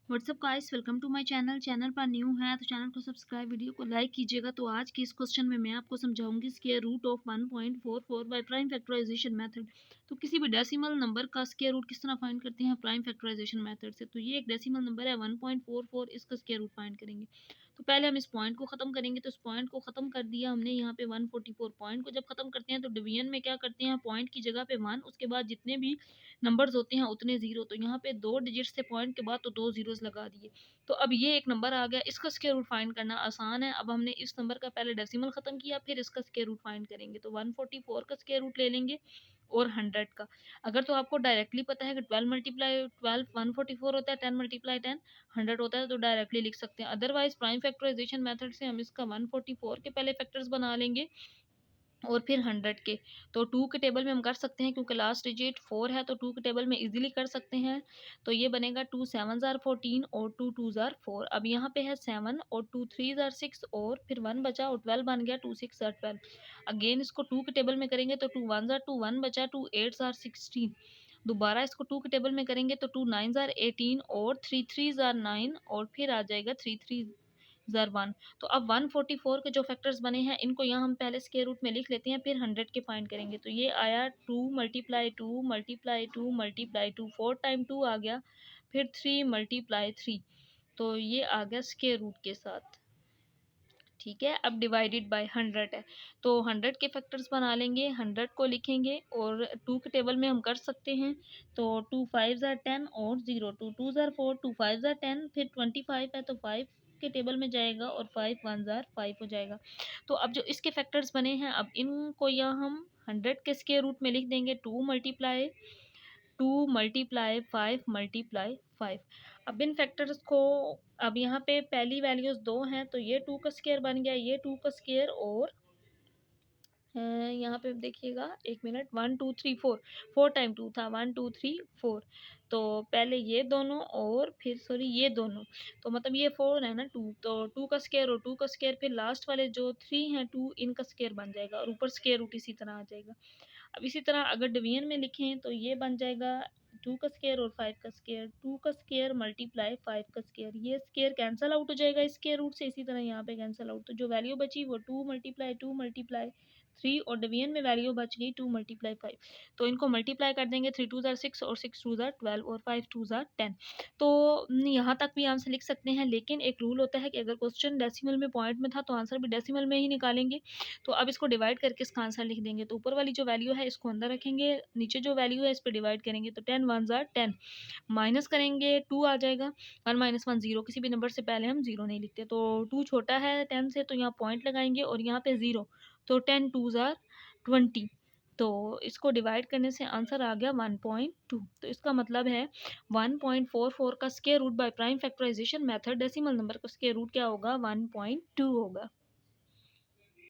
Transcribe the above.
WhatsApp guys, welcome to my channel पर new है तो चैनल को सब्सक्राइब, वीडियो को लाइक कीजिएगा। तो आज के इस क्वेश्चन में मैं आपको समझाऊंगी square root of 1.44 by prime factorization method. तो किसी भी डेसिमल नंबर का स्क्वायर रूट किस तरह फाइंड करते हैं प्राइम फैक्टराइजेशन मेथड से। तो ये एक डेसिमल नंबर है 1.44, इसका स्क्वायर रूट फाइंड करेंगे। तो पहले हम इस पॉइंट को खत्म करेंगे। तो इस पॉइंट को खत्म कर दिया हमने यहाँ पे 144 पॉइंट को जब खत्म करते हैं तो डिवीजन में क्या करते हैं, पॉइंट की जगह पे 1, उसके बाद जितने भी नंबर्स होते हैं उतने जीरो। तो यहाँ पे 2 डिजिट्स थे पॉइंट के बाद, तो 2 जीरोस लगा दिए। तो अब ये एक नंबर आ गया, इसका स्क्वायर रूट फाइंड करना आसान है। अब हमने इस नंबर का पहले डेसिमल खत्म किया, फिर इसका स्क्वायर रूट फाइंड करेंगे। तो 144 का स्क्वायर रूट ले लेंगे और 100 का। अगर तो आपको डायरेक्टली पता है कि 12 मल्टीप्लाई 12 144 होता है, 10 मल्टीप्लाई 10 100 होता है, तो डायरेक्टली लिख सकते हैं। अदरवाइज प्राइम फैक्टराइजेशन मेथड से हम इसका 144 के पहले फैक्टर्स बना लेंगे और फिर 100 के। तो 2 के टेबल में हम कर सकते हैं क्योंकि लास्ट डिजिट 4 है, तो 2 के टेबल में इजीली कर सकते हैं। तो ये बनेगा 2 7 ज़ार 14 और 2 2 ज़ार 4। अब यहाँ पे है 7 और 2 3 ज़ार 6 और फिर 1 बचा और 12 बन गया, 2 6 ज़ार 12। अगेन इसको 2 के टेबल में करेंगे तो 2 1 ज़ार 2 1 बचा, 2 8 ज़ार 16। दोबारा इसको 2 के टेबल में करेंगे तो 2 9 ज़ार 18 और 3 3 ज़ार 9 और फिर आ जाएगा 3 3 ज़र 1। तो अब 144 के जो फैक्टर्स बने हैं इनको यहाँ हम पहले स्क्वायर रूट में लिख लेते हैं, फिर 100 के फाइंड करेंगे। तो ये आया 2 मल्टीप्लाई 2 मल्टीप्लाई 2 मल्टीप्लाई 2, 4 टाइम 2 आ गया, फिर 3 मल्टीप्लाई 3। तो ये आ गया स्क्वायर रूट के साथ। ठीक है, अब डिवाइडेड बाय 100 है, तो 100 के फैक्टर्स बना लेंगे, 100 को लिखेंगे और 2 के टेबल में हम कर सकते हैं। तो 2 5 ज़ार 10 और 0, 2 2 ज़ार 4, 2 5 ज़ार 10, फिर 25 है तो 5 के टेबल में जाएगा और 5 1 ज़ार 5 हो जाएगा। तो अब जो इसके फैक्टर्स बने हैं, अब इनको यहाँ हम 100 के स्क्वायर रूट में लिख देंगे। 2 मल्टीप्लाई 5 मल्टीप्लाई 5। अब इन फैक्टर्स को, अब यहाँ पे पहली वैल्यूज 2 हैं तो ये 2 का स्क्वायर बन गया, ये 2 का स्क्वायर और यहाँ पे देखिएगा, 1 मिनट, 1 2 3 4, 4 टाइम 2 था, 1 2 3 4। तो पहले ये दोनों और फिर सॉरी ये दोनों, तो मतलब ये 4 है ना 2, तो 2 का स्क्वायर और 2 का स्क्वायर, फिर लास्ट वाले जो 3 हैं 2, इनका स्क्वायर बन जाएगा और ऊपर स्क्वायर रूट इसी तरह आ जाएगा। अब इसी तरह अगर डिवीजन में लिखें तो ये बन जाएगा 2 का स्क्वायर और 5 का स्क्वायर, 2 का स्क्वायर मल्टीप्लाई 5 का स्क्वायर। ये स्क्वायर कैंसिल आउट हो जाएगा स्क्वायर रूट से, इसी तरह यहाँ पे कैंसिल आउट। तो जो वैल्यू बची वो 2 मल्टीप्लाई 3 और डिवीजन में वैल्यू बच गई 2 मल्टीप्लाई 5। तो इनको मल्टीप्लाई कर देंगे, 3 2 ज़ार 6 और 6 2 ज़ार 12 और 5 2 ज़ार 10। तो यहाँ तक भी आंसर लिख सकते हैं, लेकिन एक रूल होता है कि अगर क्वेश्चन डेसिमल में पॉइंट में था तो आंसर भी डेसिमल में ही निकालेंगे। तो अब इसको डिवाइड करके इसका आंसर लिख देंगे। तो ऊपर वाली जो वैल्यू है इसको अंदर रखेंगे, नीचे जो वैल्यू है इस पर डिवाइड करेंगे। तो 10 1 ज़ार 10, माइनस करेंगे 2 आ जाएगा, 1 माइनस 1 0। किसी भी नंबर से पहले हम 0 नहीं लिखते, तो 2 छोटा है 10 से, तो यहाँ पॉइंट लगाएंगे और यहाँ पे 0। तो 10 2 ज़ार 20। तो इसको डिवाइड करने से आंसर आ गया 1.2। तो इसका मतलब है 1.44 का square root by prime factorization method, decimal number का स्क्वायर रूट क्या होगा, 1.2 होगा।